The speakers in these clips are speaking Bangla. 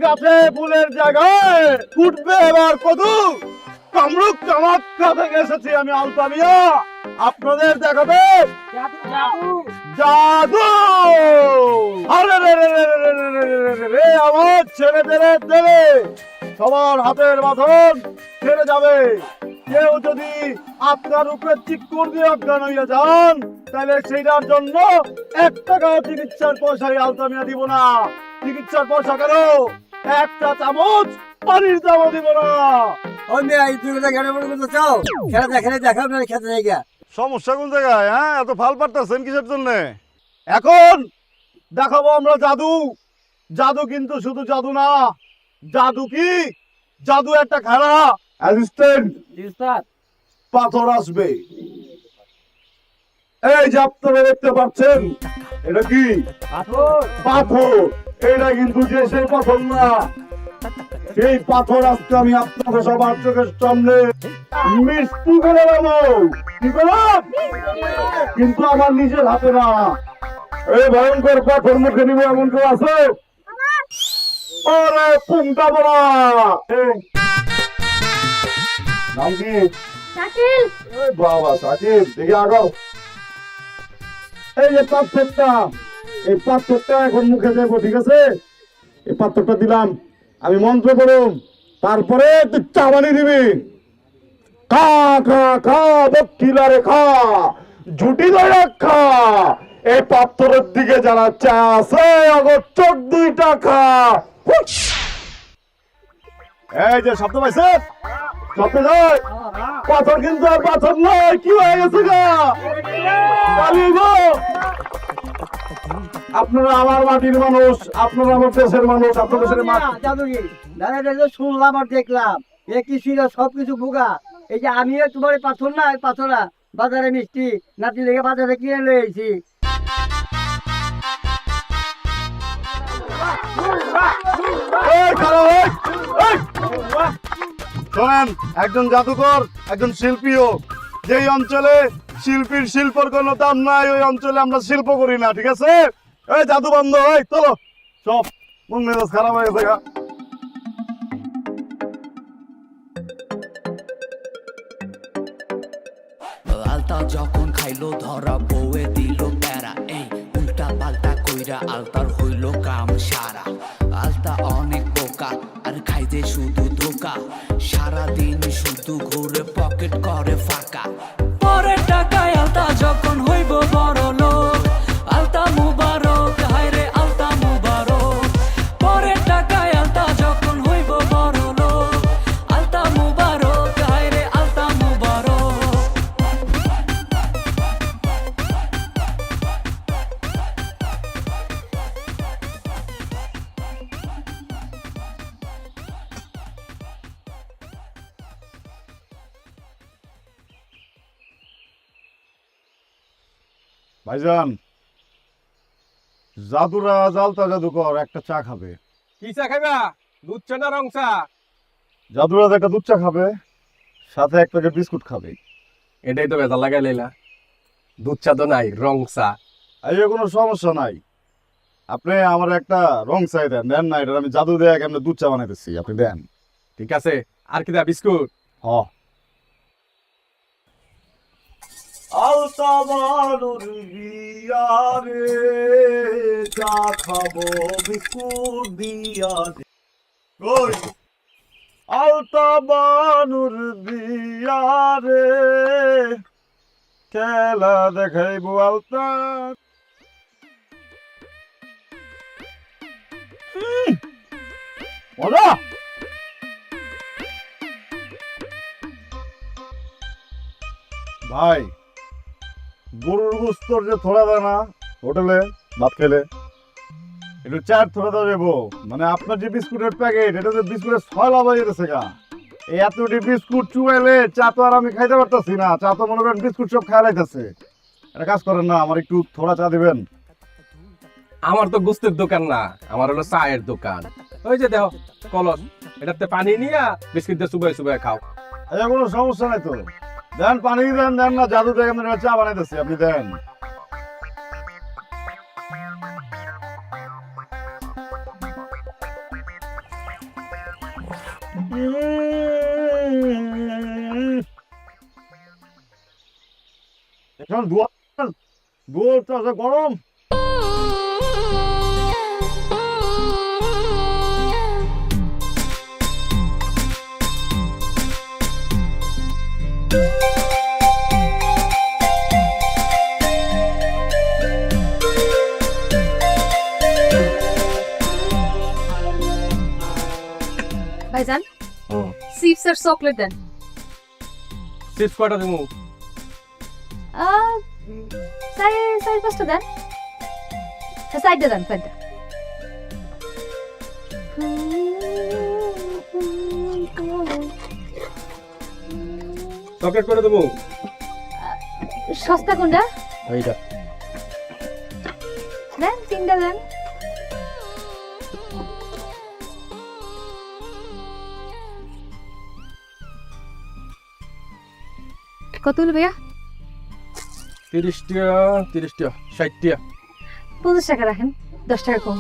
গাছে ফুলের জায়গায় উঠবে এবার কদু। কামরূপ কামাখ্যা থেকে এসেছি আমি আলতামিয়া, আপনাদের দেখাবে জাদু। আরে রে রে রে রে রে রে রে রে রে, আমার ছেলেদের দেবে সবার হাতের বাঁধন ছেড়ে যাবে। কেউ যদি আপনার উপরে চিৎকার দিয়ে অজ্ঞান হইয়া যান, তাহলে সেইটার জন্য 1 টাকা চিকিৎসার পয়সায় আলতামিয়া দিব না। চিকিৎসার পয়সা কেন, 1টা চামচ পানির দামও দিব না। সমস্যা কোন জায়গায়? হ্যাঁ, এত ফাল পারতেছেন কিসের জন্য? এখন দেখাবো আমরা জাদু। জাদু কিন্তু শুধু জাদু না। জাদু কি? জাদু একটা খেলা। অ্যাসিস্ট্যান্ট, পাথর আসবে। এই যে আপনারা দেখতে পাচ্ছেন, এটা কি? পাথর। এটা কিন্তু যে সেই পাথর না। সেই পাথর আজকে আমি আপনাদের সবার চোখের সামনে মিষ্টি করে দেবো। কি করলাম? কিন্তু আমার নিজের হাতে না। এই ভয়ঙ্কর পাথর মুখে নিব এমন কেউ আছে? ওরে পুংটা বলা। নাম কি? শাকিল। বাবা শাকিল, দেখি আগাও। এই যে পাথরটা, এই পাথরটা এখন মুখে দেবো, ঠিক আছে? এই পাথরটা দিলাম, আমি মন্ত্র করুন, তারপরে তুই চাবানি দিবি। খা খা খা বকিলারে খা, ঝুটি ধরে খা। এই পাথরের দিকে যারা চা আছে আগর চোখ 2টা খা। এই যে শব্দ পাইছে, শব্দ যায়। পাথর কিন্তু আর পাথর নয়, কি হয়ে গেছে গা? পালিয়ে গো। আপনারা আমার মাটির মানুষ, আপনারা আমার দেশের মানুষ, আপনার দেশের শুনলাম আর দেখলাম একই ছিল সবকিছু ভোগা। এই যে আমিও তোমার পাথর না, পাথরা বাজারে মিষ্টি নাতি লেগে বাজারে কিনে লয়েছি। শোনেন, একজন জাদুকর, একজন শিল্পীও। যেই অঞ্চলে শিল্পীর শিল্পর কোনো দাম নাই, ওই অঞ্চলে আমরা শিল্প করি না, ঠিক আছে? এই জাদু বন্ধ, এই চলো সব। মন মেজাজ খারাপ হয়ে গেছে গা। আলতা যখন খাইলো ধরা বউয়ে দিল প্যারা, এই উল্টা পাল্টা কইরা আলতার হইল কাম সারা। আলতা অনেক বোকা আর খাইতে শুধু ধোকা, সারাদিন শুধু ঘুরে পকেট করে ফাঁকা। পরের টাকায় আলতা যখন হইব বড় লোক, আলতা মুবারক হায়রে আলতা মুবারক। পরের টাকায় আলতা যখন হইব বড় লোক, আলতা মুবারক হায়রে আলতা মুবারক। ভাইজান, জাদুরা জালতা জাদুকর একটা চা খাবে। কি চা খাইবা? দুধ চা না রং চা? জাদুরা একটা দুধ চা খাবে, সাথে 1 প্যাকেট বিস্কুট খাবে। এটাই তো বেজা লাগাই লাইলা। দুধ চা তো নাই, রং চা। এই কোনো সমস্যা নাই, আপনি আমার একটা রং চাই দেন। দেন না, এটা আমি জাদু দিয়ে কেমন দুধ চা বানাইতেছি, আপনি দেন। ঠিক আছে, আর কি দা? বিস্কুট? হ। আলতা বানুর বিয়ারে চা খাবো বিস্কুট দিয়া। ওই আলতা বানুর বিয়ারে খেলা দেখাইবো আলতা। মজা। ভাই, গরুর গোস্তর যে থোড়া দেয় না হোটেলে ভাত খেলে, একটু চার থোড়া দেবো। মানে আপনার যে বিস্কুটের প্যাকেট, এটা যে বিস্কুটের ছয়লা হয়ে গেছে গা। এই এতটি বিস্কুট চুয়াইলে চা তো আর আমি খাইতে পারতাছি না। চা তো মনে করেন বিস্কুট সব খাই লাইতেছে। একটা কাজ করেন না, আমার একটু থোড়া চা দিবেন। আমার তো গোস্তের দোকান না, আমার হলো চায়ের দোকান। ওই যে দেখো কলস, এটাতে পানি নিয়ে বিস্কুট দিয়ে চুবাই চুবাই খাও। আচ্ছা, কোনো সমস্যা নাই তো। দেন পানি দেন। দেন না, জাদু দেখে আমি চা বানাইতেছি, আপনি দেন। এখন দুধ আছে গরম। ভাইজান চিপস আর চকলেট দেন। চিপস কয়টা দেবো? চারি পাঁচটা দেন। সাইডটা দেন, সাইডটা। চকলেট করে দেবো? সস্তা কোনটা এইটা। দেন, তিনটা দেন। কত হলো ভাইয়া? 30 টাকা, 30 টাকা, 60 টাকা। 50 টাকা রাখেন, 10 টাকা কম।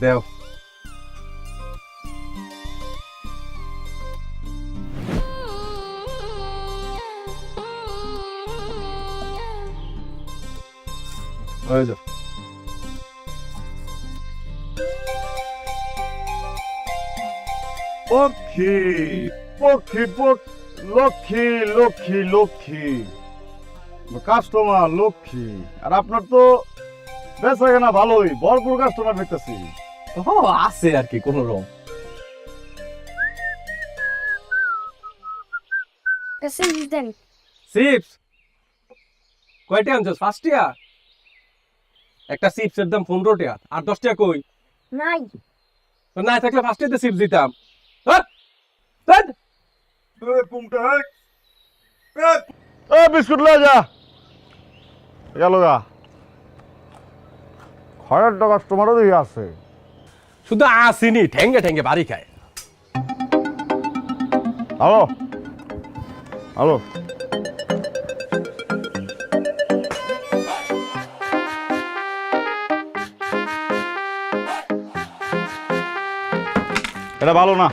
দেও। ওই যাও। পক্ষী পক্ষী লক্ষ্মী লক্ষ্মী লক্ষ্মী কাস্টমার লক্ষ্মী। আর আপনার তো বেচা কেনা ভালোই, ভরপুর কাস্টমার দেখতেছি। আছে আর কি কোন রকম। দেন। চিপস কয়টা আনছস? 5 টাকা। একটা চিপসের দাম 15 টাকা, আর 10 টাকা কই? নাই। তো না থাকলে ফার্স্টে চিপস দিতাম। বিস্কুট লয়ে যা গেল গা। খয়ের কাস্টমারও দিকে আছে। শুধু আসিনি, ঠেঙ্গে ঠেঙ্গে বাড়ি খায়। হ্যালো হ্যালো, এটা ভালো না।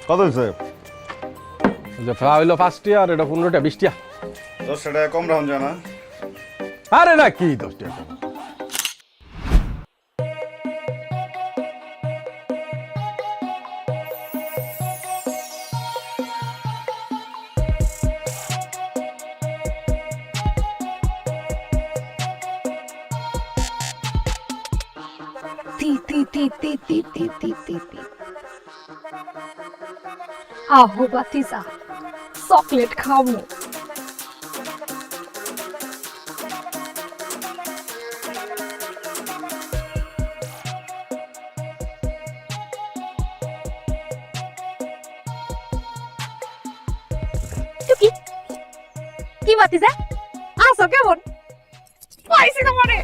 কত হয়েছে? হইলো 5 টাকা, আর এটা 15 টাকা, 20 টাকা। 10 টাকা কম রাখুন যায় না? আরে না, কি 10 টাকা কম? আহো বাতিজা, চকলেট খাবো। কি বাতিজা, আসো কেমন? পাইছি তোমারে।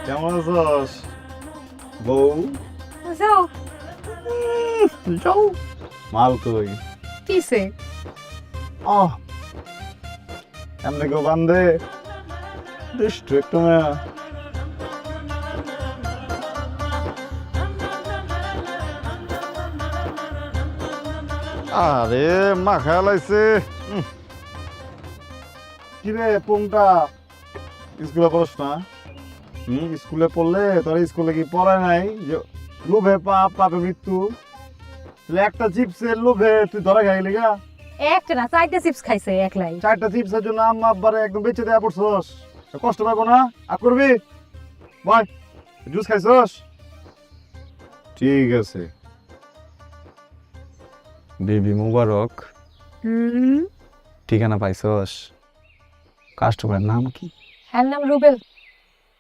কেমন আছস বউ? যাও যাও। মাল কই? কিসে? এমনি কেউ বান্ধে দুষ্ট একটু মেয়া। আরে মা খেয়াল আইছে। কিরে পোংটা, স্কুলে পড়স না? স্কুলে পড়লে তোর স্কুলে কি পড়ায় নাই যে লোভে পাপ, পাপে মৃত্যু? একটা চিপসের লোভে তুই ধরা খাইলি গা। একটা না, 4টা চিপস খাইছে একলাই। 4টা চিপসের জন্য আম্মা আব্বারে একদম বেঁচে দেয়া পড়ছস। কষ্ট পাবো না? আর করবি? বয়, জুস খাইছস? ঠিক আছে। বেবি মুবারক। ঠিকানা পাইছস? কাস্টমারের নাম কি? হ্যাঁ, নাম রুবেল,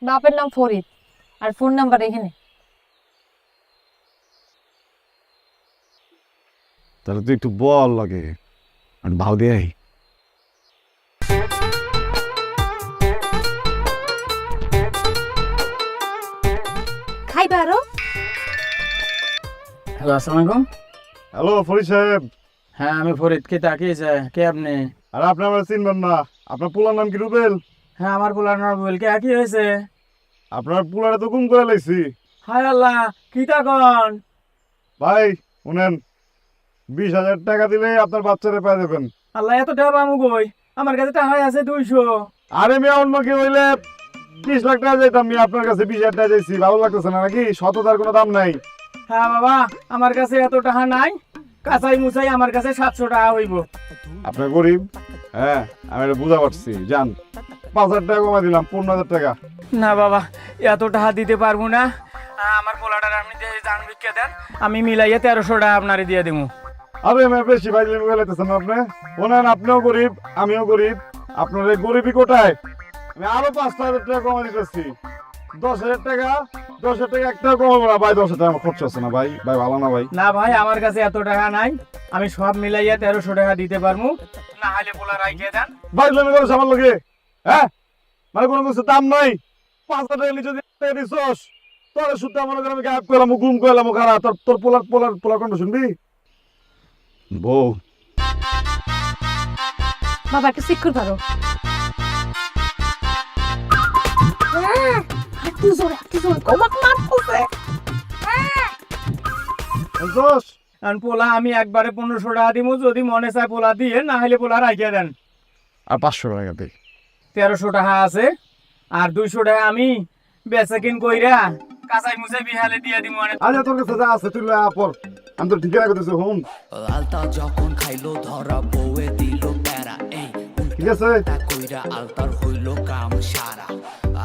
বাপের নাম ফরিদ, আর ফোন নাম্বার এখানে। তাহলে তুই একটু বল লাগে আর ভাও দেয়। আরো হ্যালো, আসসালামু আলাইকুম। হ্যালো ফরিদ সাহেব, হ্যাঁ, আমি ফরিদ। কে তাকিয়েছে? কে আপনি? আর আপনি আমার চিনবেন না? আপনার পোলার নাম কি রুবেল? হ্যাঁ, আমার পোলার নাম রুবেল। কে কি হয়েছে? আপনার পোলারে তো গুম করে লাইছি। হায় আল্লাহ, কি তখন? ভাই শুনেন, 20,000 টাকা দিলে আপনার বাচ্চারে পেয়ে যাবেন। আল্লাহ, এত টাকা পাবো কই? আমার কাছে টাকা আছে 200। আরে মিয়া, অন্য কেউ হইলে 20 লাখ টাকা যাইতাম, মিয়া আপনার কাছে 20,000 টাকা যাইছি। ভালো লাগতেছে না নাকি? সততার কোনো দাম নাই। হ্যাঁ বাবা, আমার কাছে এত টাকা নাই। কাঁচাই মুচাই আমার কাছে 700 টাকা হইব। আপনার গরিব, হ্যাঁ আমি এটা বুঝা পারছি। যান, 5,000 টাকা কমাই দিলাম, 15,000 টাকা। না বাবা, এত টাকা দিতে পারবো না। আমার পোলাটার আপনি জান বিক্রি দেন, আমি মিলাইয়া 1300 টাকা আপনারে দিয়ে দেবো। আরে মেয়ে, বেশি ভাইলেন গেলাইতেছেন আপনি। ওনান, আপনিও গরিব, আমিও গরিব। আপনার এই গরিবই কোটায় আমি আরো 5,000 টাকা কমাই দিতেছি। 10,000 টাকা, 10,000 টাকা একটা কমাবো না ভাই। 10,000 টাকা আমার খরচ আছে না ভাই। ভাই ভালো না ভাই? না ভাই, আমার কাছে এত টাকা নাই। আমি সব মিলাইয়া 1300 টাকা দিতে পারবো। না হলে পোলা রাখিয়ে দেন। ভাই লেন করে আমার লোকে, হ্যাঁ মানে কোনো কিছু দাম নাই। 5,000 টাকা নিচে দিয়ে দিছস, তোর শুদ্ধ মনে করে আমি গায়েব করলাম, গুম করলাম, খারাপ। তোর পোলার পোলার পোলার কণ্ঠ শুনবি? বউ বাবা একটু চেক করে পারো। বুঝছস? কারণ পোলা আমি একবারে 1500 টাকা দিব, যদি মনে চায় পোলা দিয়ে, না হলে পোলা রাখিয়ে দেন। আর 500 টাকা দে। 1300 টাকা আছে, আর 200 টাকা আমি বেচা কিন কইরা কাঁচাই মুচাই বিহালে দিয়ে দিব। আরে তোর কাছে যা আছে তুই লয়া পর, আমি তো ঠিকই রাখতেছি। হুন আলতা যখন খাইলো ধরা বউয়ে দিল প্যারা এই ঠিক আছে, উল্টা কইরা আলতার হইল কাম সারা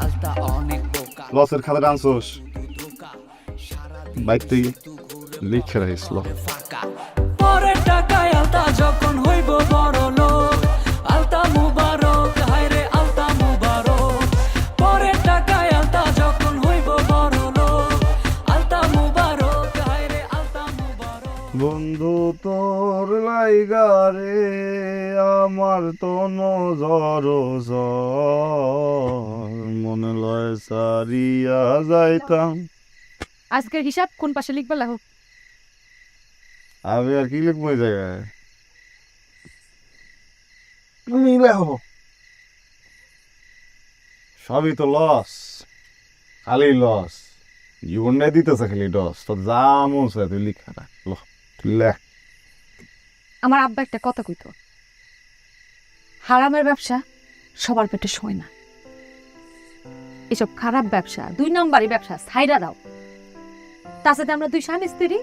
আলতা অনেক বোকা লসের খাতা আনছস ধোকা সারা বাইক তুই লিখে রাখিস। ফাঁকা পরের টাকায় আলতা যখন হইব বড় লোক আলতা মুবারক হায়রে আলতা মুবারক পরের টাকায় আলতা যখন হইব বড় লোক আলতা মুবারক হায়রে আলতা মুবারক বন্ধু তোর লাইগারে আমার তো নজর মনে লয় সারিয়া যাইতাম। আজকের হিসাব কোন পাশে লিখবা লাগো? আমি আর কি লিখবো এই জায়গায়? তুমি লেখো। সবই তো লস, খালি লস। জীবনটাই দিতেছে খালি লস। তো যা মন চায় তুই লিখা রাখ, তুই লেখ। আমার আব্বা একটা কথা কইতো, হারামের ব্যবসা সবার পেটে শোয় না। এসব খারাপ ব্যবসা, 2 নম্বরই ব্যবসা ছাইরা দাও। তাছাড়া আমরা 2 স্বামী স্ত্রী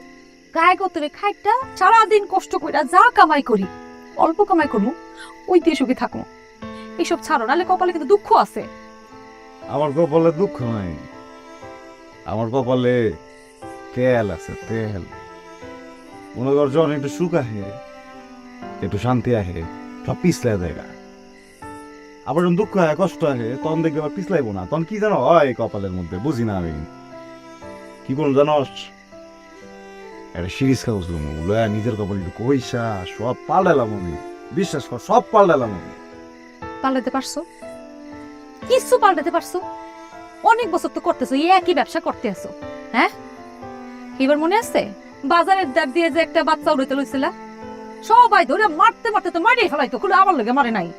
গায়ে গতরে খাইটা সারাদিন কষ্ট কইরা যা কামাই করি, অল্প কামাই করবো, ওই দিয়ে সুখে থাকবো। এসব ছাড়ো, নাহলে কপালে কিন্তু দুঃখ আছে। আমার কপালে দুঃখ নাই, আমার কপালে তেল আছে, তেল। মনে কর যখন একটু সুখ আহে, একটু শান্তি আহে, সব পিছলাই জায়গা। আবার যখন দুঃখ আহে, কষ্ট আহে, তখন দেখবে আবার পিছলাইবো না। তখন কি জানো হয় কপালের মধ্যে, বুঝি না আমি কি করুন জানোস? একটা সিরিজ কাগজ লয়া নিজের কপাল একটু কইসা সব পাল্টালাম আমি। বিশ্বাস কর, সব পাল্টালাম আমি। পাল্টাতে পারছো? কিছু পাল্টাতে পারছো? অনেক বছর তো করতেছো, এই একই ব্যবসা করতে আছো। হ্যাঁ, এবার মনে আছে বাজারের দাব দিয়ে যে একটা বাচ্চা উড়াইতে লইছিলা? সবাই ধরে মারতে মারতে তো মারিয়ে ফেলাইতো, খুলে আমার লগে মারে নাই।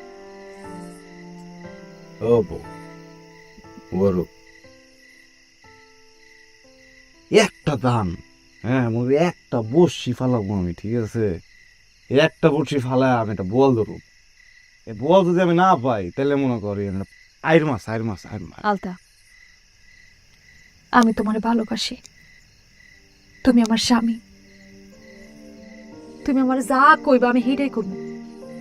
একটা দান, হ্যাঁ মনে একটা বড়শি ফালাবো আমি, ঠিক আছে? একটা বড়শি ফালায় আমি একটা বল ধরব। এই বল যদি আমি না পাই, তাহলে মনে করি আইর মাছ। আলতা, আমি তোমার ভালোবাসি, তুমি আমার স্বামী। তুমি আমার যা কইবা আমি হেটাই করবো।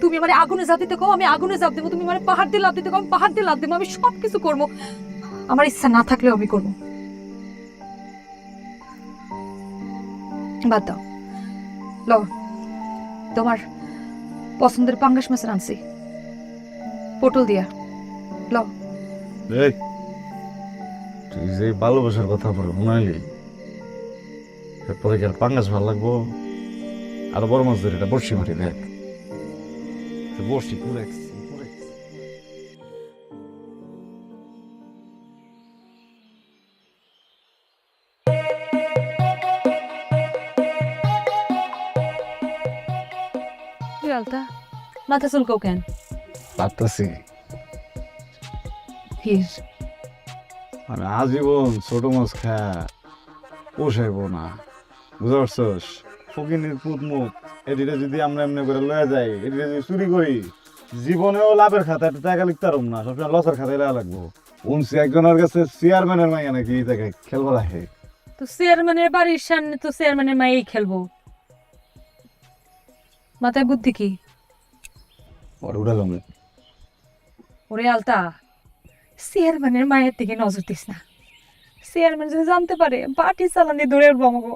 তুমি আমার আগুনে জাপ দিতে কও, আমি আগুনে জাপ দেবো। তুমি আমার পাহাড় দিয়ে লাভ দিতে কও, আমি পাহাড় দিয়ে লাভ দেবো। আমি সব কিছু করবো, আমার ইচ্ছা না থাকলেও আমি করবো। বাদ দাও, লো তোমার পছন্দের পাঙ্গাস মাছ আনছি, পটল দিয়া লো। এই তুই যে ভালোবাসার কথা বলে শুনাইলি, এরপরে কি আর পাঙ্গাস ভালো লাগবো? আরো বড় মাছ ধরে এটা বড়শি মারি দেখ, বড়শি পুরো আলতা মাথা চুলকাও কেন? ভাবতেছি ফির মানে আজীবন ছোট মাছ খায় পোষাইব না, বুঝতে পারছস? ফকিনের পুত মুখ এদিকে যদি আমরা এমনি করে লয়ে যাই, এদিকে যদি চুরি করি, জীবনেও লাভের খাতা একটা টাকা লিখতে পারব না, সবসময় লসের খাতায় লাগা লাগবো। উনছি একজনের কাছে চেয়ারম্যানের মাইয়া নাকি দেখে খেলবো রাখে। তো চেয়ারম্যানের বাড়ির সামনে তো চেয়ারম্যানের মায়েই খেলবো, মাথায় বুদ্ধি কি? ওরে উড়ালাম। ওরে আলতা, চেয়ারম্যানের মায়ের দিকে নজর দিস না, চেয়ারম্যান যদি জানতে পারে বাটি চালান দিয়ে দৌড়ে উঠবো আমাকে।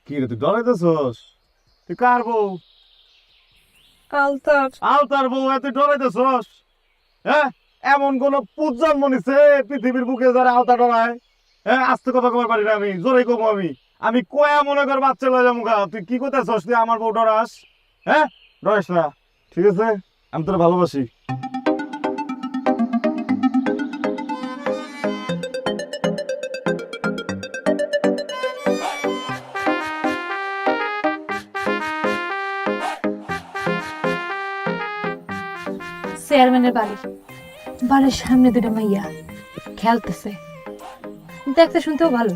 কি রে তুই ডরাইতেছস? তুই কার বউ? আলতার। আলতার বউ এত ডরাইতেছস? হ্যাঁ, এমন কোন পুত জন্ম নিছে পৃথিবীর বুকে যারা আলতা ডরায়? হ্যাঁ, আস্তে কথা কবার পারি না আমি, জোরে কমো আমি কয়া মনে কর বাচ্চা লয়ে যাবো গা। তুই কি করতেছস? তুই আমার বউ ডরাস? হ্যাঁ, ডরাস না, ঠিক আছে? আমি তোর ভালোবাসি। চেয়ারম্যানের বাড়ির সামনে দুটো মাইয়া খেলতেছে, দেখতে শুনতেও ভালো,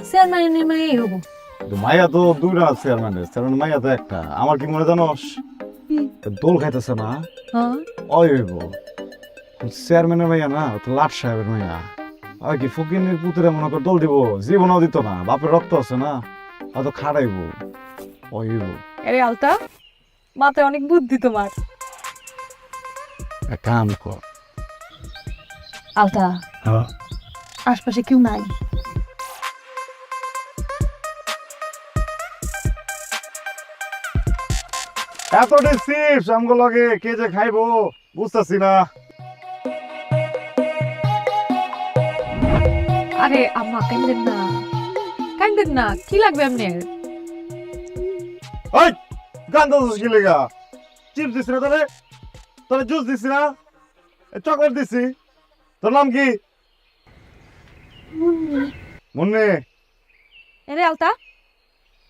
চেয়ারম্যানের মাইয়াই হবো। মাইয়া তো দুইটা চেয়ারম্যানের, চেয়ারম্যান মাইয়া তো একটা। আমার কি মনে জানোস? দোল খাইতেছে না, হ্যাঁ, ওই হইব চেয়ারম্যানের মাইয়া না, তো লাট সাহেবের মাইয়া। আর কি ফকিনের পুতুরে মনে কর দোল দিব, জীবনও দিত না, বাপের রক্ত আছে না, হয়তো খাড়াইব, ওই হইব। আরে আলতা, মাথায় অনেক বুদ্ধি তোমার। এক কাম কর। আলতা, হ্যাঁ, আশপাশে কেউ নাই? এত ডিসিস আমগো লগে কে যে খাইবো বুঝতাছি না। আরে আম্মা কান্দেন না, কি লাগবে আপনার? ওই গান দাস কি লেগা? চিপস দিছি না তোরে? তোরে জুস দিছি না? চকলেট দিছি? তোর নাম কি? মুন্নি। আরে আলতা,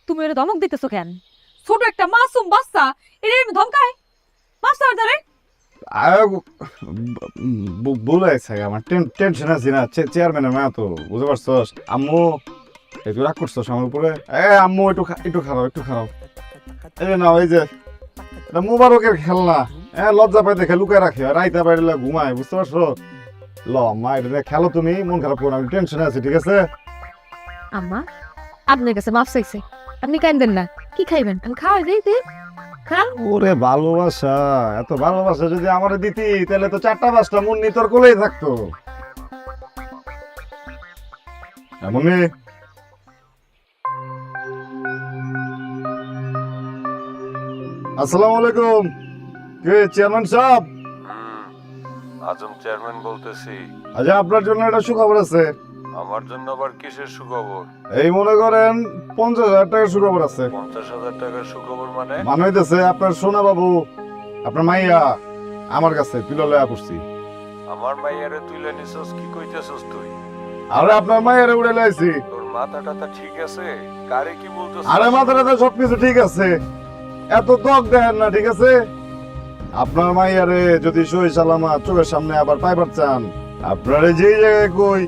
তুমি ওরে ধমক দিতেছো কেন? ছোট একটা মাসুম বাচ্চা এরে ধমকায়, মাস্টার ধরে। বলেছে আমার টেনশন আছে না, চেয়ারম্যানের মা তো, বুঝতে পারছস? আম্মু একটু রাগ করছস আমার উপরে? আম্মু একটু খারাপ। এই না, ওই যে এটা মুবারকের খেলনা, লজ্জা পাইতে দেখে লুকায় রাখে, রাইতে বাইরে ঘুমায়, বুঝতে পারছো? ল মা, এটা খেলো, তুমি মন খারাপ করো, আমি টেনশনে আছি, ঠিক আছে? আম্মা আপনার কাছে মাফ চাইছে, আপনি কান্দেন না। কি খাইবেন? আমি খাওয়াই দিই, খান। ওরে ভালোবাসা, এত ভালোবাসা যদি আমারে দিতি তাহলে তো 4টা-5টা মুন্নি তোর কোলেই থাকতো। মুন্নি, আসসালামু আলাইকুম। কে চেয়ারম্যান সাহেব? আজম চেয়ারম্যান বলতেছি। আচ্ছা, আপনার জন্য একটা সুখবর আছে। আমার জন্য আবার কিসের সুখবর? এই মনে করেন 50,000 টাকার সুখবর আছে। 50,000 টাকার সুখবর মানে? মানে হইতেছে আপনার সোনা বাবু, আপনার মাইয়া আমার কাছে তুলে লয়া পড়ছি। আমার মাইয়ারে তুইলে নিছস? কি কইতেছস তুই? আরে আপনার মাইয়ারে উড়ে লাইছি। তোর মাথাটা ঠিক আছে? কারে কি বলতেছস? আরে মাথাটা সবকিছু ঠিক আছে, এত দগ দেখেন না, ঠিক আছে? আপনার মাইয়ারে যদি সই সালামত চোখের সামনে আবার পাইবার চান, আপনারে যেই জায়গায় কই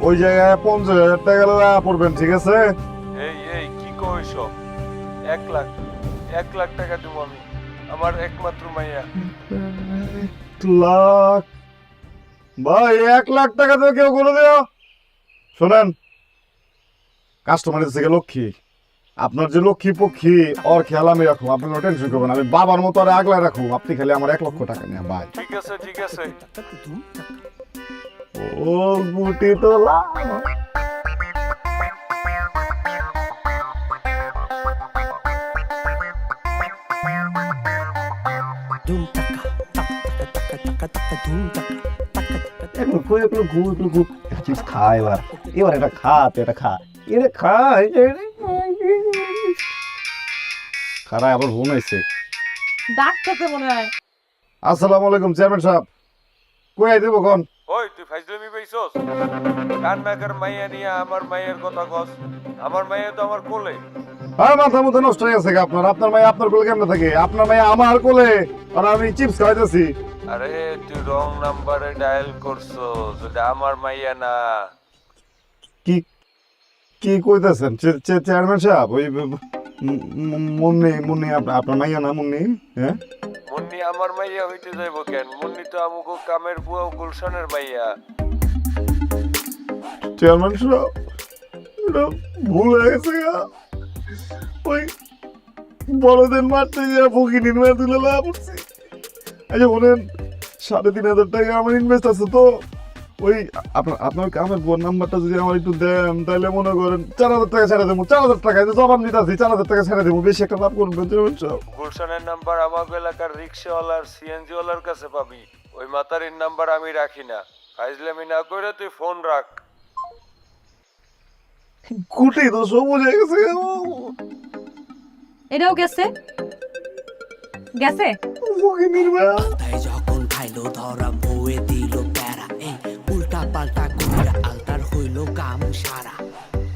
ওই জায়গায় 50,000 টাকা লাগা পড়বেন, ঠিক আছে? এই কি কইছ? 1 লাখ টাকা দেব আমি, আমার একমাত্র মাইয়া। 1 লাখ? ভাই 1 লাখ টাকা তো কেউ করে দিও। শোনেন, কাস্টমারের থেকে লক্ষ্মী, আপনার যে লক্ষ্মী পক্ষী ওর খেয়াল আমি রাখুন, আপনি কোনো টেনশন করবেন, আমি বাবার মতো আর আগলায় রাখুন, আপনি খালি আমার 1 লক্ষ টাকা নিয়ে ভাই। ঠিক আছে। ও গুটি তোলা। খায় এবার এটা খা, এটা খা, এটা খায় খারাপ। আবার ফোন আইছে। ডাক্তারতে মনে হয়। আসসালামু আলাইকুম চেয়ারম্যান সাহেব, কই আই দেব কোন? ওই তুই ফাইজলামি পাইছস? কান নাকার মাইয়া নিয়ে আমার মাইয়ের কথা কস? আমার মাইয়া তো আমার কোলে। আর মাথা মতো নষ্ট হয়ে গেছে আপনার আপনার মাই আপনার কোলে কেমনে থাকে আপনার মাই আমার কোলে আর আমি চিপস খাইতেছি আরে তুই রং নাম্বারে ডায়াল করছো যদি আমার মাইয়া না। কি কি কইতেছেন চেয়ারম্যান সাহেব ওই মুন্নি মুন্নি আপনার মাইয়া না মুন্নি হ্যাঁ মুন্নি আমার মাইয়া হইতে যাইব কেন? মুন্নি তো আমুকো কামের বুয়া গুলশানের মাইয়া। চেয়ারম্যান সাহেব এটা ভুল হয়ে গেছে গা। ওই বড়দের মারতে গিয়ে ফকিনির মেয়ে তুলে লাভ করছি এই যে বলেন 3,500 টাকা আমার ইনভেস্ট আছে তো ওই আপনার কামের বোন নাম্বারটা যদি আমার একটু দেন তাহলে মনে করেন 4,000 টাকা ছেড়ে দেবো 4,000 টাকা জবাব নিতে আছি 4,000 টাকা ছেড়ে দেবো বেশি একটা লাভ করবেন চেয়ারম্যান সাহেব গুলশানের নাম্বার আমাকে এলাকার রিক্সাওয়ালার সিএনজি ওয়ালার কাছে পাবি। ওই মাতারির নাম্বার আমি রাখি না। ফাইজলামি না করে তুই ফোন রাখ। গুটি তো সবুজ হয়ে গেছে এটাও গেছে গেছে ফকিনির মেয়ে আলতায় যখন খাইলো ধরা বউয়ে দিল প্যারা এই উল্টা পাল্টা কইরা আলতার হইল কাম সারা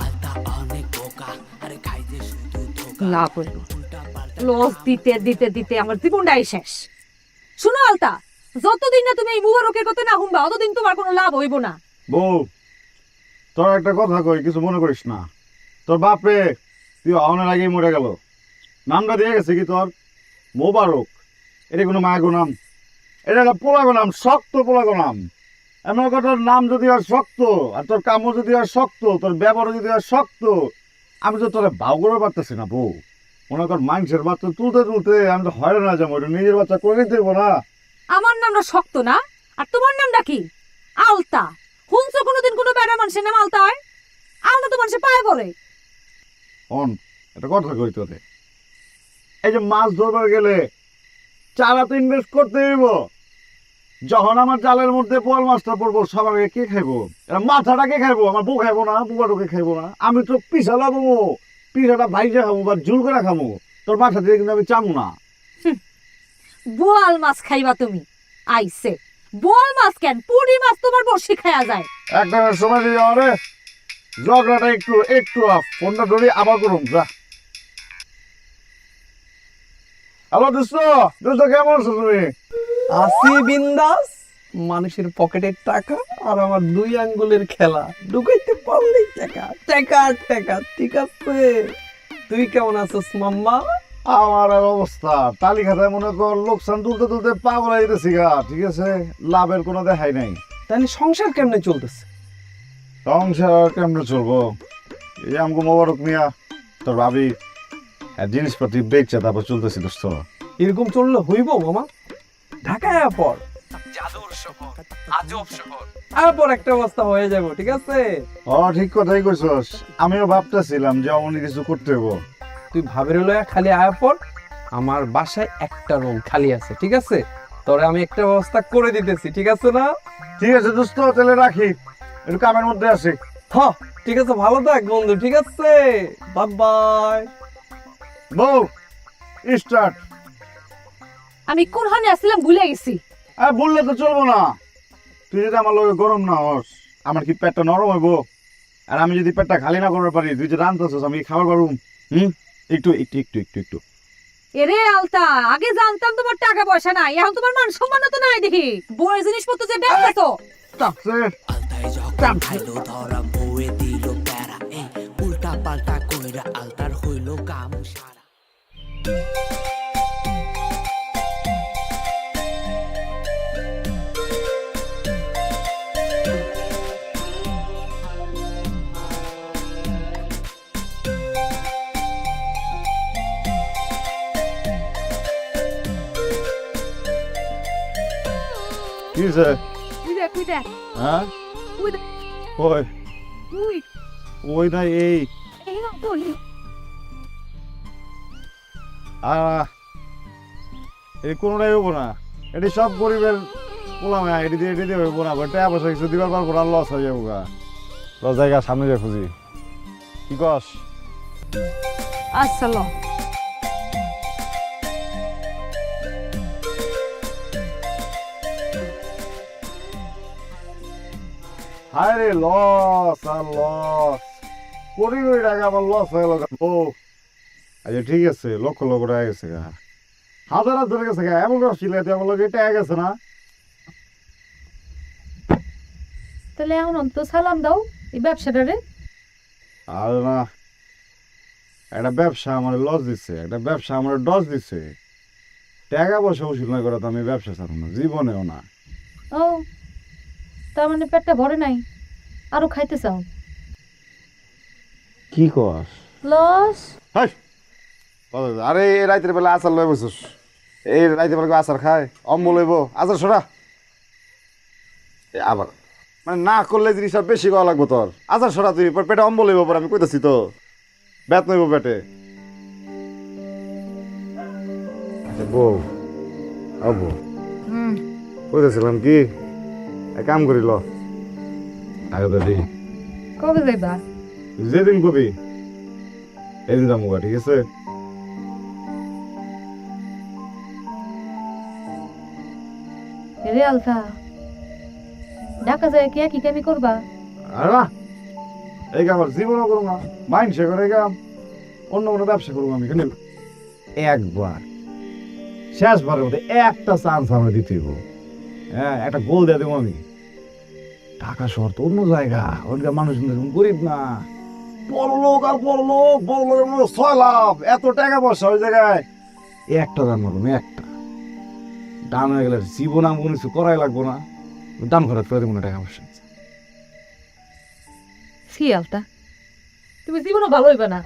আলতা অনেক বোকা আরে খাইতে শুধু ধোকা লাভ হইল উল্টা পাল্টা লস দিতে দিতে দিতে আমার জীবনটাই শেষ শুনো আলতা যতদিন না তুমি এই মুবারকের কথা না শুনবা অতদিন তোমার কোনো লাভ হইব না বউ তোর একটা কথা কই কিছু মনে করিস না তোর বাপরে তুই অনের আগেই মরে গেল নামটা দিয়ে গেছে কি তোর মোবারক এটা কোনো মায়াগো নাম এটা একটা পোলাগো নাম শক্ত পোলাগো নাম এমন তোর নাম যদি আর শক্ত আর তোর কামও যদি আর শক্ত তোর ব্যবহার যদি আর শক্ত আমি তো তোরা ভাও করে পারতেছি না বউ মনে কর মানুষের বাচ্চা তুলতে তুলতে আমি তো হয়রান না যাবো নিজের বাচ্চা করে নিতে দেবো না আমার নামটা শক্ত না আর তোমার নামটা কি আলতা শুনছো কোনোদিন কোনো বেড়া মানুষের নাম আলতা হয় আলতা তো মানুষের পায়ে পড়ে অন একটা কথা কই তোরে এই যে মাছ ধরবার গেলে চারা তো ইনভেস্ট করতে হইব যখন আমার জালের মধ্যে পোয়াল মাছটা পড়বো সবার আগে কে খাইবো এটা মাথাটা কে খাইবো আমার বউ খাইবো না বুবাটোকে খাইবো না আমি তো পিঠা লাগাবো পিঠাটা ভাইজা খাবো বা ঝুল করে খাবো তোর মাথা দিয়ে কিন্তু আমি চামু না বোয়াল মাছ খাইবা তুমি আইছে বোয়াল মাছ কেন পুরি মাছ তোমার বর্ষি খাওয়া যায় একটা সময় দিয়ে যাওয়ারে ঝগড়াটা একটু একটু অফ ফোনটা ধরে আবার করুন যা হ্যালো দোস্ত দোস্ত কেমন আছো তুমি আসি বিন্দাস মানুষের পকেটের টাকা আর আমার 2 আঙ্গুলের খেলা ঢুকাইতে পারলেই টাকা টাকা টাকা ঠিক আছে তুই কেমন আছিস মাম্মা আমার আর অবস্থা তালিকাতে মনে কর লোকসান তুলতে তুলতে পাগল হয়ে গেছি গা ঠিক আছে লাভের কোনো দেখাই নাই তাহলে সংসার কেমনে চলতেছে সংসার কেমনে চলবো এই আমগো মোবারক মিয়া তোর ভাবি জিনিসপাতি বেচছে তারপর চলতেছি দোস্ত এরকম চললে হইব মামা ঢাকায় পর জাদুর শহর আজব শহর পর একটা অবস্থা হয়ে যাবো ঠিক আছে ও ঠিক কথাই কইছস আমিও ভাবতেছিলাম যে অমন কিছু করতে হইব তুই ভাবের লয়া খালি আয়া পর আমার বাসায় একটা রুম খালি আছে ঠিক আছে তোরে আমি একটা ব্যবস্থা করে দিতেছি ঠিক আছে না ঠিক আছে দোস্ত তাহলে রাখি একটু কামের মধ্যে আছি হ্যাঁ ঠিক আছে ভালো থাক বন্ধু ঠিক আছে বাই বাই বউ স্টার্ট আমি কোন হানে আসছিলাম ভুলে গেছি আর বললে তো চলবো না তুই যদি আমার লগে গরম না হস আমার কি পেটটা নরম হইব আর আমি যদি পেটটা খালি না করতে পারি তুই যে রান্তাছস আমি খাবার পারুম একটু একটু একটু একটু একটু এরে আলতা আগে জানতাম তোমার টাকা পয়সা নাই এখন তোমার মান সম্মান তো নাই দেখি বইয়ের জিনিসপত্র যে বেচতেছো চাপছে আলতায় যখন খাইলো ধরা বউয়ে দিল প্যারা এই উল্টা পাল্টা কইরা আলতার হইল কাম সারা কি হয়েছে তুই দেখ হ্যাঁ তুই দেখ ওই তুই ওই না এই এই না তুই এই কোনোটাই হবো না এটি সব গরিবের পোলাম এটি দিয়ে হইব না টাকা পয়সা কিছু দিবার পারবো না লস হয়ে যাবো গা লস জায়গা সামনে যাই খুঁজি কি কস আচ্ছা ল হায় রে লস আর লস কোটি কোটি টাকা আমার লস হয়ে গেল ও আচ্ছা ঠিক আছে, লক্ষ লক্ষ টাকা গেছে গা, হাজার হাজার গেছে গা, এমন রস চিলাইতে আমার লোক টাকা গেছে না। তাহলে এখন অন্ত সালাম দাও এই ব্যবসাটারে। আর না, একটা ব্যবসা আমার লস দিচ্ছে, একটা ব্যবসা আমার ডস দিচ্ছে, টাকা পয়সা উচিত নয় করে তো আমি ব্যবসা ছাড়ব না, জীবনেও না। ও তার মানে পেটটা ভরে নাই, আরো খাইতে চাও? কি কর? লস। আরে এই রাইতের বেলা আচার লয় বসুস, এই রাইতের বেলা আচার খায়, অম্বল লইব, আচার সরা আবার মানে না করলে জিনিসটা বেশি খাওয়া লাগবো তোর। আচার সরা তুই, পেটে অম্বল লইব, পর আমি কইতেছি তো বেত নইব পেটে। বউ ও বউ, কইতেছিলাম কি, এক কাম করিল আগে তো দিই, কবে যাইবা? যেদিন কবি এদিন যাবো, ঠিক আছে? রে আলতা, ঢাকা যায় কি একই কামি করবা? আর না, এই কাম আর জীবনও করবো না, মাইন্ড সে করে কাম, অন্য কোনো ব্যবসা করবো আমি। এখানে একবার শেষবারের মধ্যে একটা চান্স আমার দিতে হইব, হ্যাঁ, একটা গোল দিয়ে দেবো আমি। ঢাকা শহর তো অন্য জায়গা, ওইখানকার মানুষ কিন্তু গরিব না, বড় লোক আর বড় লোক, বড় লোক 6 লাভ, এত টাকা পয়সা ওই জায়গায়। একটা দান মারুন, একটা দান হয়ে গেলে জীবন আমি কোনো কিছু করাই লাগবো না, দান খরচ করে দেবো না টাকা পয়সা। সি আলতা, তুমি জীবনও ভালো হইবে না।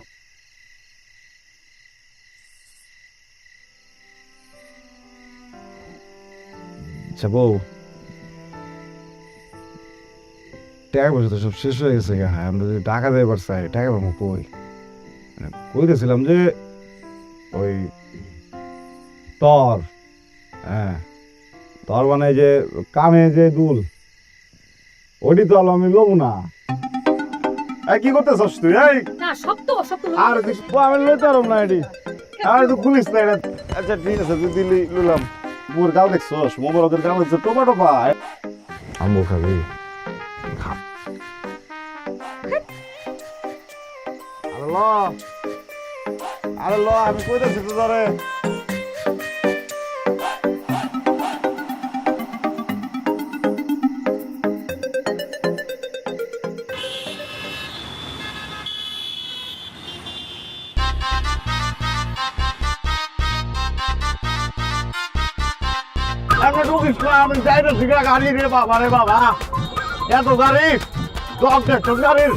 আচ্ছা বউ, টাকা পয়সা তো সব শেষ হয়ে গেছে, হ্যাঁ, আমরা যদি টাকা দেবার চাই, টাকা পাবো কই? মানে কইতেছিলাম যে ওই তর, হ্যাঁ, তর মানে যে কামে যে দুল, ওটি তো আমি লবো না। এই কি করতেছস তুই? এই না সত্য সত্য। আর আমি লইতে পারব না এটি, আর তুই খুলিস না এটা। আচ্ছা ঠিক আছে, তুই দিলি লুলাম। মোর গাল দেখছস, মোবাইল ওদের গাল দেখছ, টোমাটো পায় আম্বু খাবি? আরে ল, আমি কইতেছি তো ধরে। আমি ঢুকিস না, আমি যাই না, ঠিক গাড়ি রে বাবা, রে বাবা, এত গাড়ি, সব দেখছো গাড়ির।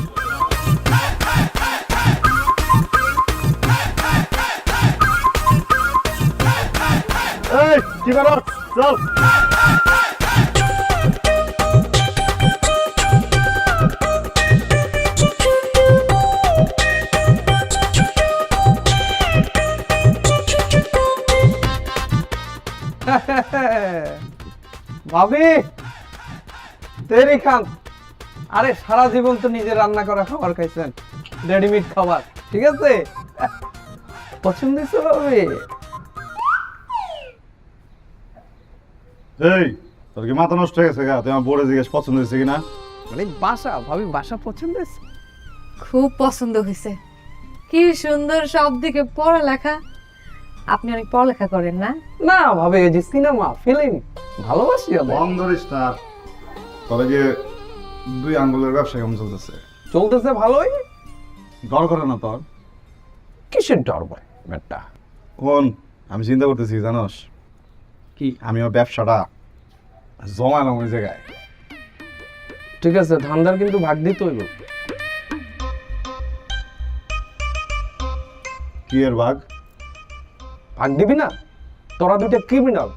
এই কি করো, চল। ভাবি তেরি খান, আরে সারা জীবন তো নিজে রান্না করা খাবার খাইছেন, রেডিমেড খাবার, ঠিক আছে? পছন্দ হয়েছে ভাবি? এই তোর কি মাথা নষ্ট হয়ে গেছে গা? তুই আমার বোর্ডে জিজ্ঞেস পছন্দ হয়েছে কিনা? মানে বাসা, ভাবি বাসা পছন্দ হয়েছে? খুব পছন্দ হয়েছে, কি সুন্দর, সব দিকে পড়ালেখা। আপনি অনেক পড়ালেখা করেন না? না ভাবি, এই যে সিনেমা ফিল্ম ভালোবাসি অনেক। বন্ধরিস না, তবে যে 2 আঙ্গুলের ব্যবসা কেমন চলতেছে? চলতেছে ভালোই। ডর করে না তোর? কিসের ডর ভাই বেটা? কোন আমি চিন্তা করতেছি জানোস কি, আমি আমার ব্যবসাটা জমালাম ওই জায়গায়। ঠিক আছে, ধান্দার কিন্তু ভাগ দিতে হইব। কি এর ভাগ? ভাগ দিবি না? তোরা দুইটা ক্রিমিনাল,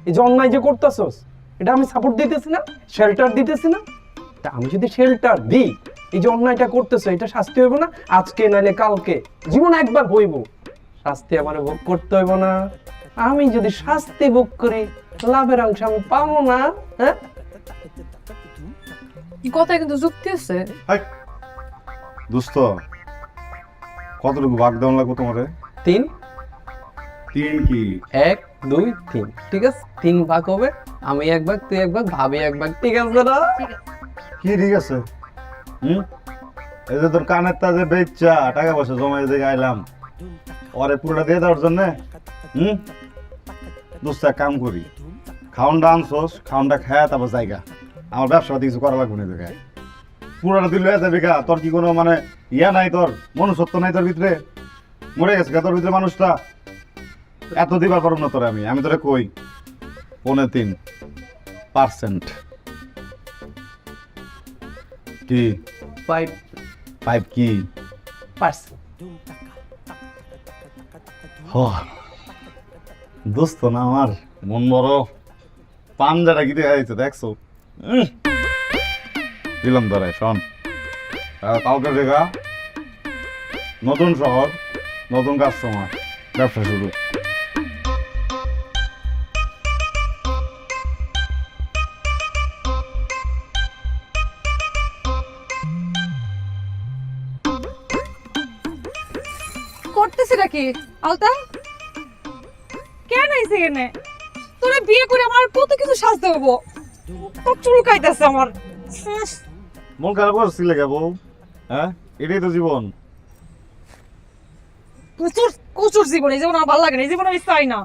এই যে অন্যায় যে করতেছস, এটা আমি সাপোর্ট দিতেছি না, শেল্টার দিতেছি না? তা আমি যদি শেল্টার দিই, এই যে অন্যায়টা করতেছ, এটা শাস্তি হইব না? আজকে নাইলে কালকে, জীবন একবার হইব, শাস্তি আমার ভোগ করতে হইব না? আমি যদি শাস্তি ভোগ করি, লাভের অংশ আমি পাবো না? হ্যাঁ, কথায় কিন্তু যুক্তি আছে। দোস্ত, কতটুকু ভাগ দেওয়া লাগবো তোমারে? 3 কি 1 2 3, ঠিক আছে? 3 ভাগ হবে, আমি 1 ভাগ, তুই 1 ভাগ, ভাবি 1 ভাগ, ঠিক আছে না? কি ঠিক আছে? এই যে তোর কানের তাজে বেচা টাকা পয়সা জমাই দিয়ে আইলাম, ওরে পুরোটা দিয়ে দেওয়ার জন্যে দোস্ত এক কাম করি, খাওয়ানটা আনছোস, খাওয়ানটা খায় তারপর জায়গা, আমার ব্যবসা পাতি কিছু করা লাগবে না তোকে। পুরোটা দিল যাবে গা, তোর কি কোনো মানে ইয়া নাই, তোর মনুষ্যত্ব নাই তোর ভিতরে? মরে গেছে গা তোর ভিতরে মানুষটা? এত দিবার পারব না তোরে আমি তোরে কই 3.5% কি 5 কি দোস্ত না আমার মন বড় পাঞ্জাটা কি দেখা যাচ্ছে দেখছো? দিলাম ধরে শোন, কাউকে দেখা, নতুন শহর, নতুন কাস্টমার, ব্যবসা শুরু। করতেছি নাকি আলতা? কেন আইছে এখানে? তোরা বিয়ে করে আমার কত কিছু সাজতে হবো, তো চুলকাইতেছে আমার। মন খারাপ করছিলে কে বউ? হ্যাঁ, এটাই তো জীবন। প্রচুর প্রচুর জীবন, এই জীবন আমার ভালো লাগে না, এই জীবন আমি চাই না।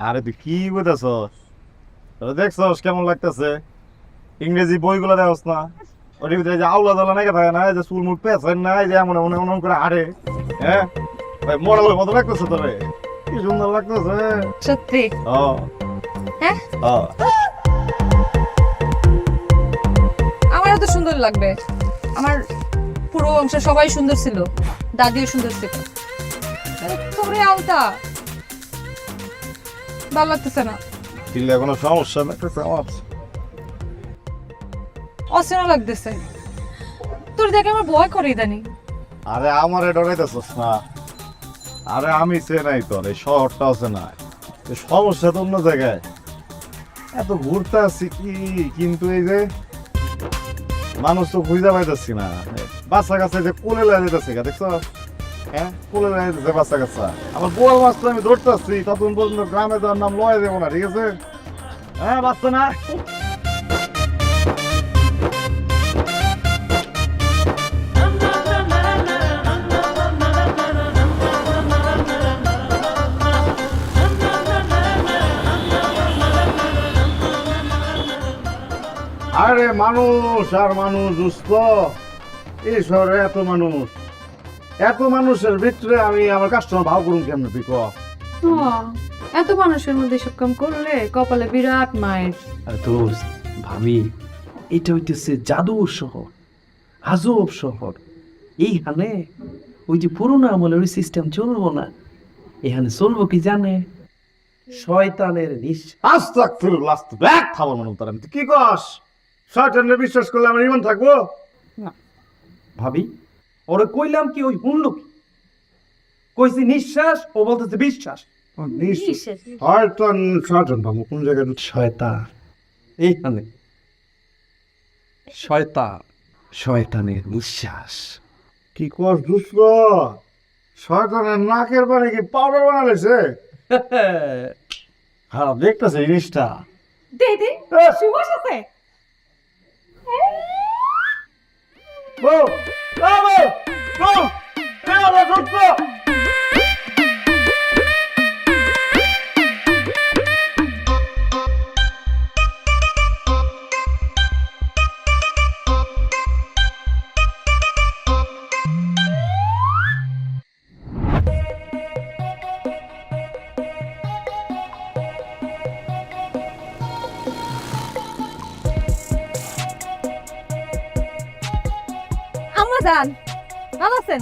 আরে তুই কি বলতেছ? দেখছস কেমন লাগতেছে? ইংরেজি বইগুলো দেখছ না? ওর ভিতরে যে আউলা দালা নাকি থাকে না, যে চুল মুখ পেছায় না, যে এমন এমন এমন করে হাঁটে, হ্যাঁ ভাই মডেলের মতো লাগতেছে তোরে, কি সুন্দর লাগতেছে। সত্যি? হ্যাঁ, আমারও তো সুন্দর লাগবে। আমার পুরো বংশ সবাই সুন্দর ছিল, দাদিও সুন্দর ছিল। তোরে আলতা ভালো লাগতেছে না। দিলে কোনো সমস্যা লাগতেছে আমার? অচেনা লাগতেছে। তোর দেখে আমার ভয় করে ইদানি। আরে আমারে ডরাইতেছস না? আরে আমি সে নাই তোর, এই শহরটা আছে না, সমস্যা তো অন্য জায়গায়। এত ঘুরতে আসছি কি, কিন্তু এই যে মানুষ তো খুঁজে পাইতেছি না। বাচ্চা কাছে যে কোলে লাগে যেতেছে, দেখছো? হ্যাঁ, কোলে লাগে যেতেছে বাচ্চা কাচ্চা। আমার বোয়াল মাছ তো আমি ধরতে আসছি, ততক্ষণ পর্যন্ত গ্রামে যাওয়ার নাম লয়ে যাবো না, ঠিক আছে? হ্যাঁ, বাচ্চা না। আরে মানুষ আর মানুষ দুস্থ, এই শহরে এত মানুষের ভিতরে আমি আমার কাস্টমার ভাব করুন কেমন? তুই ক, এত মানুষের মধ্যে সব কাম করলে কপালে বিরাট মায়ের। দোস্ত ভাবি, এটা হইতেছে জাদুর শহর, আজব শহর। এইখানে ওই যে পুরোনো আমলের ওই সিস্টেম চলবো না, এখানে চলবো কি জানে? শয়তানের নিঃশ্বাস। আস্তাগফিরুল্লাহ, ব্যাগ খাবার মনে তার। তুই কি কস? শয়তানের বিশ্বাস করলে আমার ইমান থাকবো? ভাবি, ওরে কইলাম কি, ওই শুনলো কি? কইছি নিঃশ্বাস, ও বলতেছে বিশ্বাস। শয়তান শয়তান ভাবো কোন জায়গায়? শয়তান এইখানে, শয়তান, শয়তানের নিঃশ্বাস। কি কস দুষ্ট? শয়তানের নাকের বাড়ি কি পাউডার বানালেছে? হ্যাঁ, দেখতেছে জিনিসটা। দে দে, সুবাস আছে। ও বাবা, ও বাবা, দুষ্ট। আমাজান ভালো আছেন?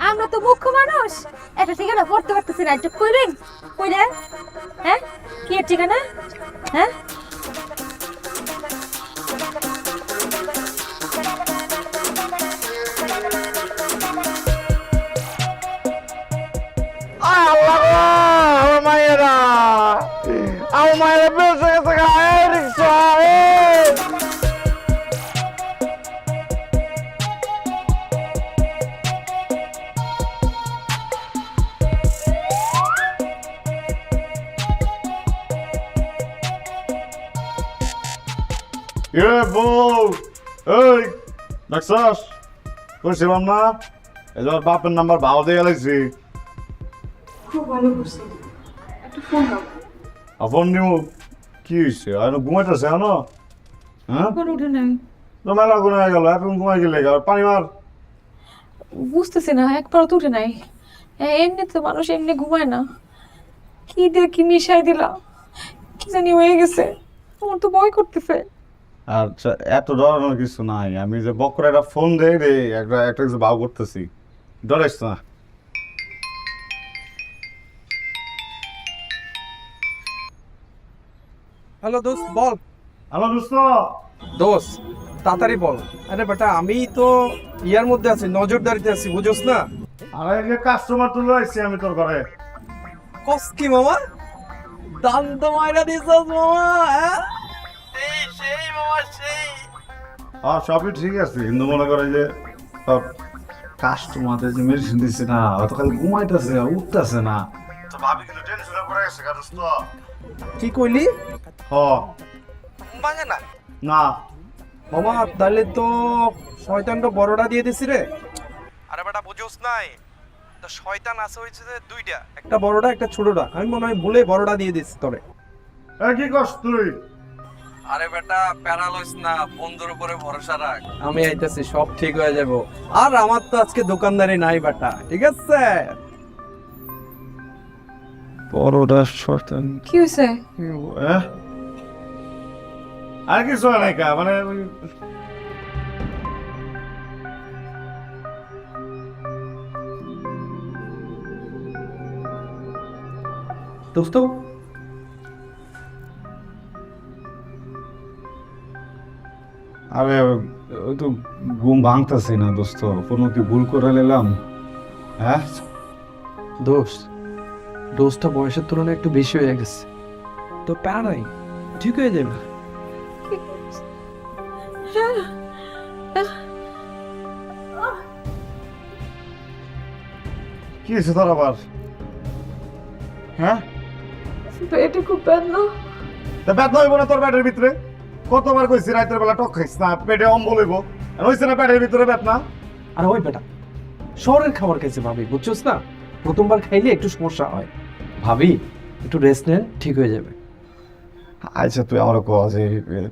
আমরা তো মুখ্য মানুষ, একটা ঠিকানা পড়তে পারতেছি না, একটু কইবেন? কইলে হ্যাঁ, কি এর ঠিকানা? হ্যাঁ, আমার মায়েরা বেঁচে গেছে গা, রিক্সা। বউ, এই দেখছস? করছিলাম না এই যে ওর বাপের নাম্বার ভাও দিয়ে গেলাইছি। খুব ভালো করছি, একটা ফোন দাও। ফোন নিউ কি হয়েছে? আর ঘুমাইতেছে এখনো? হ্যাঁ, ফোন উঠে নাই। তো মেলা ঘুমাই গেল, এখন ঘুমাই গেলে পানি মার। বুঝতেছি না, একবারও তো উঠে নাই। এমনিতে মানুষ এমনি ঘুমায় না, কি দিয়ে কি মিশাই দিলা, কি জানি হয়ে গেছে। আমার তো ভয় করতেছে। আচ্ছা, এত ডরানোর কিছু নাই। আমি যে বকরে একটা ফোন দেই রে, একটা কিছু ভাও করতেছি, ডরাইস না। হ্যালো দোস্ত, বল। হ্যালো দোস্ত। দোস্ত তাড়াতাড়ি বল। আরে বেটা, আমি তো ইয়ার মধ্যে আছি, নজরদারিতে আছি, বুঝোস না? আরে এই যে কাস্টমার তুলে আসছি আমি তোর ঘরে। কস কি মামা, দান তো মাইরা দিছস মামা, হ্যাঁ? সেই মামা সেই। সবই ঠিক আছে, কিন্তু মনে করে যে সব কাস্টমারদের যে মেডিসিন দিচ্ছে না, হয়তো খালি ঘুমাইতেছে উঠতেছে না, তো ভাবি কিন্তু টেনশনে পড়ে গেছে দোস্ত। কি কইলি? হ। ভাঙে না না মামা, তাহলে তো শয়তানটা বড়টা দিয়ে দিছি রে। আরে বেটা বুঝোস নাই, তো শয়তান আছে হইছে যে দুইটা, একটা বড়টা একটা ছোটটা। আমি মনে হয় ভুলে বড়টা দিয়ে দিছি তোরে। কি করছ তুই? আরে বেটা প্যারালইস না, বন্ধুর উপরে ভরসা রাখ, আমি আইতাছি, সব ঠিক হয়ে যাব। আর আমার তো আজকে দোকানদারি নাই বেটা, ঠিক আছে? বড়টা শয়তান। কি হয়েছে? আর কিছু নাই কা, মানে দোস্ত আরে ওই তো ঘুম ভাঙতেছে না দোস্ত, কোনো কি ভুল করে নিলাম? হ্যাঁ ডোজটা বয়সের তুলনায় একটু বেশি হয়ে গেছে, তো প্যারা নাই, ঠিক হয়ে যাবে। কি হয়েছে তোর আবার? হ্যাঁ, পেটে খুব ব্যথা। তা ব্যথা হইব না তোর পেটের ভিতরে? কতবার কইছি রাতের বেলা টক খাইস না, পেটে অম্বল হইব, হইছে না পেটের ভিতরে ব্যথা? আর ওই বেটা শহরের খাবার খাইছে ভাবি, বুঝছস না? প্রথমবার খাইলে একটু সমস্যা হয়, ভাবি একটু রেস্ট নেন, ঠিক হয়ে যাবে। আচ্ছা তুই আমার কো যে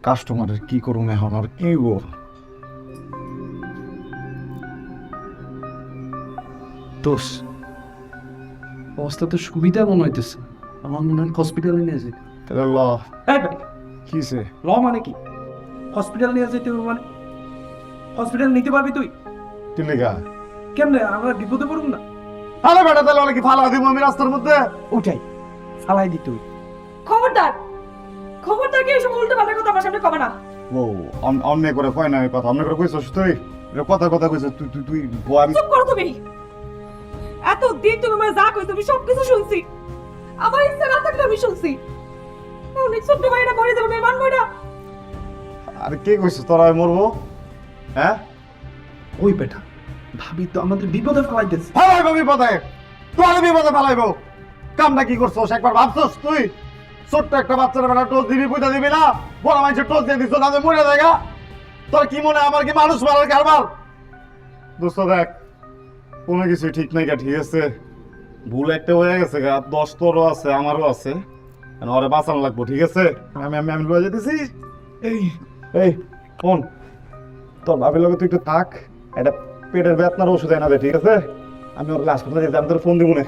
কাস্টমারের কি করুম এখন, আর কি গো? দোষ অবস্থা তো সুবিধা মনে হইতেছে, আমার মনে হয় হসপিটালে নিয়ে যেতে। তাহলে ল কিসে ল মানে কি? হসপিটাল নিয়ে যেতে হবে মানে? হসপিটাল নিতে পারবি তুই? কি লেগা? কেমনে আমরা বিপদে পড়ুন না? আরে বেটা, তাহলে কি ফালা দিব আমি রাস্তার মধ্যে? ওটাই ফালাই দি তুই। খবরদার, খবরদার, কি এসব উল্টো পাল্টা কথা আমার সামনে কবে না। ও অন্য করে কয় না কথা, অন্য করে কইছস তুই? কথা কথা কইছস তুই তুই তুই আমি চুপ করো তুমি। এত দিন তুমি আমার যা কইছো আমি সবকিছু শুনছি, আমার ইচ্ছা না থাকলে আমি শুনছি। অনেক ছোট্ট ভাইরা মরে যাবে, মেয়ে মানবো না। আরে কে কইছস তোরা আমি মরবো? হ্যাঁ, ওই বেটা ভাবি তো আমাদের বিপদে ফেলাইতেছে। ফালাইবো বিপদে, তোর বিপদে ফালাইবো। কামটা কি করছস একবার ভাবছস তুই? ছোট্ট একটা বাচ্চার বেলা টোল দিবি, পুঁতা দিবি না? বড় মানুষের টোল দিয়ে দিচ্ছ, তাদের মরে জায়গা। তোর কি মনে হয় আমার কি মানুষ মারার কারবার? দোস্ত দেখ, কোনো কিছু ঠিক নাই গা, ঠিক আছে? ভুল একটা হয়ে গেছে গা, 10 তোরও আছে আমারও আছে, ওরে বাঁচানো লাগবো, ঠিক আছে? আমি আমি আমি লয়ে যেতেছি। এই এই ফোন তোর ভাবির লগে তুই একটু থাক, এটা পেটের বেদনার ওষুধ এনে দে, ঠিক আছে? আমি ওর হাসপাতালে যেতে, আমি তোর ফোন দিব না।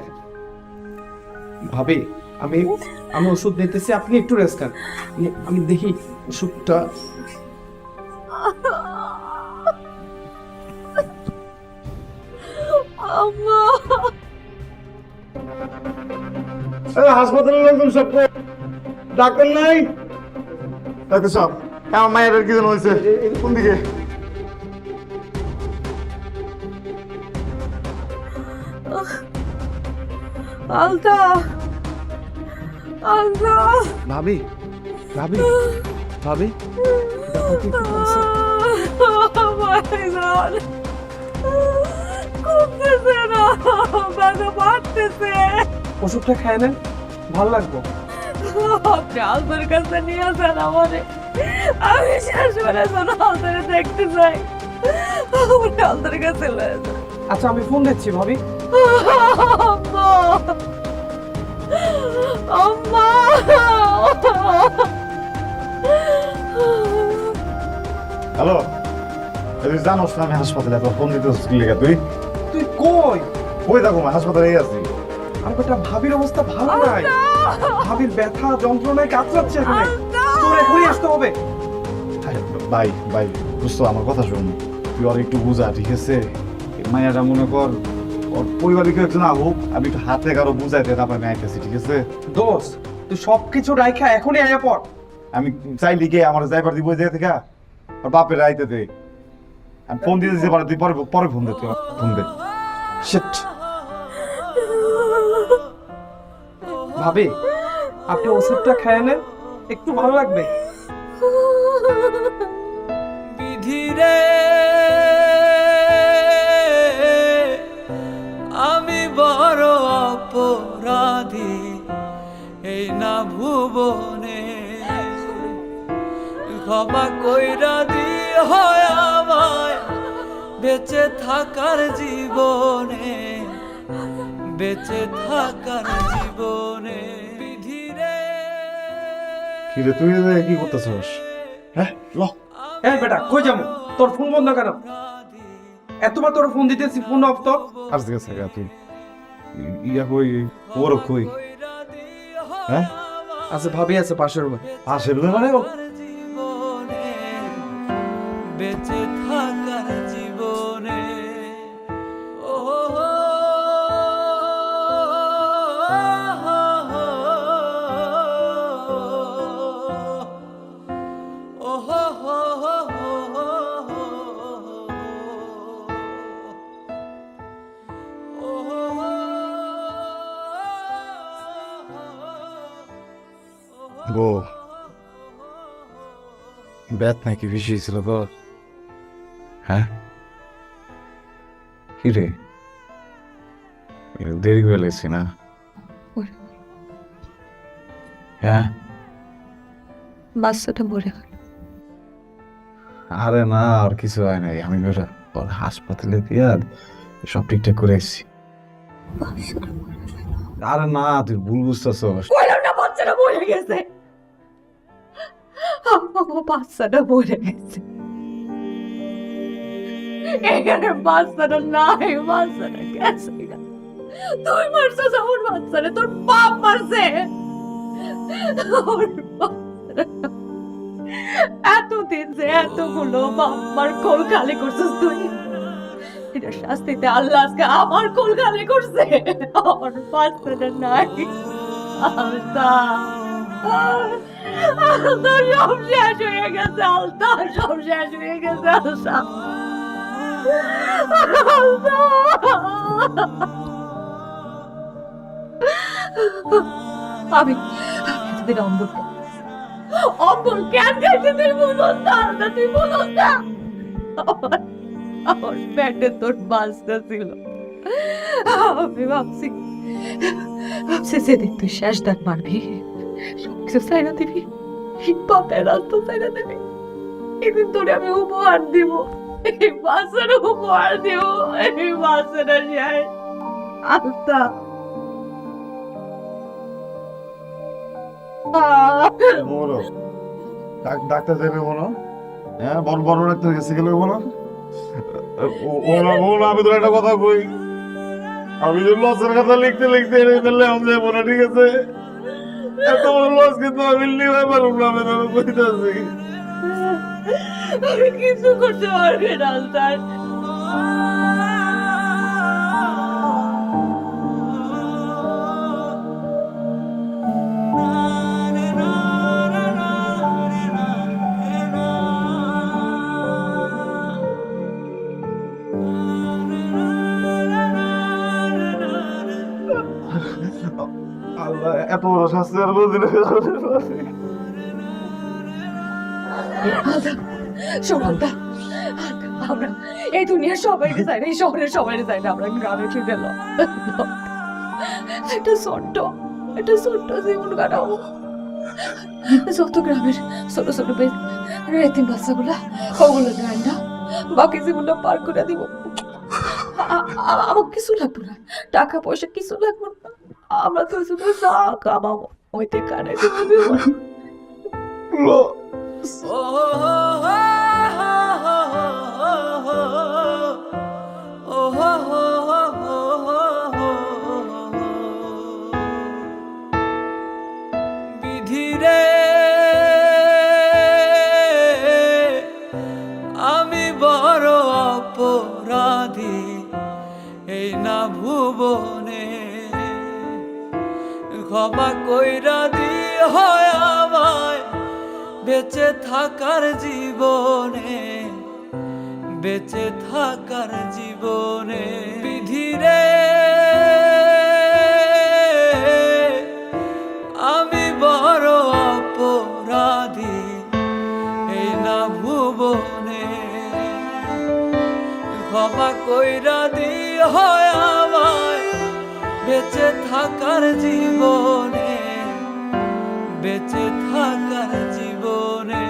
ভাবি আমি আমি ওষুধ নিতেছি, আপনি একটু রেস্ট নেন, আমি দেখি ওষুধটা। আম্মা, হাসপাতালের লোকজন সব ডাক্তার নাই? ডাক্তার সাহেব, আমার মায়ের কি যেন হয়েছে, কোন দিকে? আলতা, আলতা, ভাবি ভাবি ভাবি ভাইজান কমতেছে না, ব্যথা বাড়তেছে। ওষুধটা খায় নেন, ভালো লাগবো। আপনি আলতার কাছে নিয়ে আসেন আমারে, আমি শেষ করে আলতারে দেখতে চাই। আপনি আলতার কাছে লয়ে যান। আচ্ছা আমি ফোন দিচ্ছি ভাবি। হ্যালো, তুই জানোস না আমি হাসপাতালে, এখন ফোন দিতে লেগে তুই তুই কই? কই থাকো, হাসপাতালে আছি। আর বেটা ভাবির অবস্থা ভালো নাই, ভাবির ব্যথা যন্ত্রণায় কাতরাচ্ছে এখানে, তোর এখনই আসতে হবে। ভাই ভাই বুঝতো, আমার কথা শোন, তুই আর একটু বুঝা, ঠিক আছে? মায়াটা মনে কর ওর পরিবারের কেউ একজন হোক, আমি একটু হাতে কারো বুঝাইতে তারপর আমি আইতেছি, ঠিক আছে? দোস্ত তুই সবকিছু রাইখা এখনই আয়া পড়। আমি চাইলি কে আমার যাইবার দিব জায়গা থেকে, আর বাপের আইতে দে। আমি ফোন দিতে যেতে পারে, তুই পরে পরে ফোন দে, তুই ফোন দে। শিট। ভাবি আপনি ওষুধটা খেয়ে নেন, একটু ভালো লাগবে। বিধিরে আমি বড় অপরাধী এই না ভুবনে, ক্ষমা কইরা দি হয় আমায় বেঁচে থাকার জীবনে, বেঁচে থাকার জীবনে। বিধিরে কি রে তুই কি করতেছস? হ্যাঁ ল, এই বেটা কই যাবো? তোর ফোন বন্ধ কেন? এতবার তোর ফোন দিতেছি, ফোন অফ তো। আর গেছে গা তুই ইয়া কই, ওর কই? হ্যাঁ আচ্ছা ভাবি আছে পাশের রুমে। আসে মানে জীবনে, বেঁচে থাকার জীবনে। ও গো ব্যাথ নাকি বেশি ছিল তোর? হ্যাঁ কি রে, দেরি করে লেছি না? হ্যাঁ বাচ্চাটা মরে গেল। আরে না, আর কিছু হয় নাই, আমি ওর হাসপাতালে দিয়ে সব ঠিকঠাক করে এসেছি। আরে না, তুই ভুল বুঝতেছস। কইলাম না বাচ্চাটা মরে গেছে, বাচ্চাটা মরে গেছে। এখানে বাচ্চাটা নাই, বাচ্চাটা গেছে। তুই মারছিস আমার বাচ্চাটা, তোর বাপ মারছে। এতদিন যে এতগুলো বাবার কোল খালি করছিস তুই, এটা শাস্তিতে আল্লাহ আজকে আমার কোল খালি করছে। আমার বাচ্চাটা নাই। আলতা আলতা সব শেষ হয়ে গেছে, আলতা সব শেষ হয়ে গেছে। আলতা আমি এতদিন অম্বল কেন খাইতে তুই বুঝোস না, আলতা তুই বুঝোস না। আমার পেটে তোর বাচ্চা ছিল, আমি ভাবছি সেদিন তুই শেষ ডাক মারবি, সবকিছু চাইনা দিবি, বাপের রাস্তা চাইনা দিবি, এদিন তোরে আমি উপহার দিব, এই বাচ্চার উপহার দিব, এই বাচ্চাটা শেষ। আলতা ডাক্তার যাবে বলো, হ্যাঁ বড় বড় ডাক্তার কাছে গেলে বলো। আমি তোর একটা কথা কই, আমি যে লসের কথা লিখতে লিখতে যাবো না, ঠিক আছে? এত বড় লস কিন্তু আমি নিতে পারবো না, আমি তোর কইতাছি। আমি কিছু করতে পারবি না আলতার। আল্লাহ, এত বড় শাস্তি আর কোনদিন সমানতা আমরা এই দুনিয়ার সবাইকে চাই না, এই শহরের সবাইকে চাই না, আমরা গ্রামে ফিরে এলাম। একটা ছোট্ট জীবন কাটাবো, যত গ্রামের ছোট ছোট এতিম বাচ্চাগুলা ওগুলো দেয় না, বাকি জীবনটা পার করে দিব। আমার কিছু লাগবে না, টাকা পয়সা কিছু লাগবে না, আমরা তো শুধু যা কামাবো ওইতে কানে দেবো। বিধিরে আমি বড় অপরাধী এই না ভুবনে, ক্ষমা কইরা দি হয় আমায় বেঁচে থাকার জীবনে, বেঁচে থাকার জীবনে। বিধিরে আমি বড় অপরাধী এই না ভুবনে, ক্ষমা কইরা দি হয় আমায় বেঁচে থাকার জীবনে, বেঁচে থাকার জীবনে।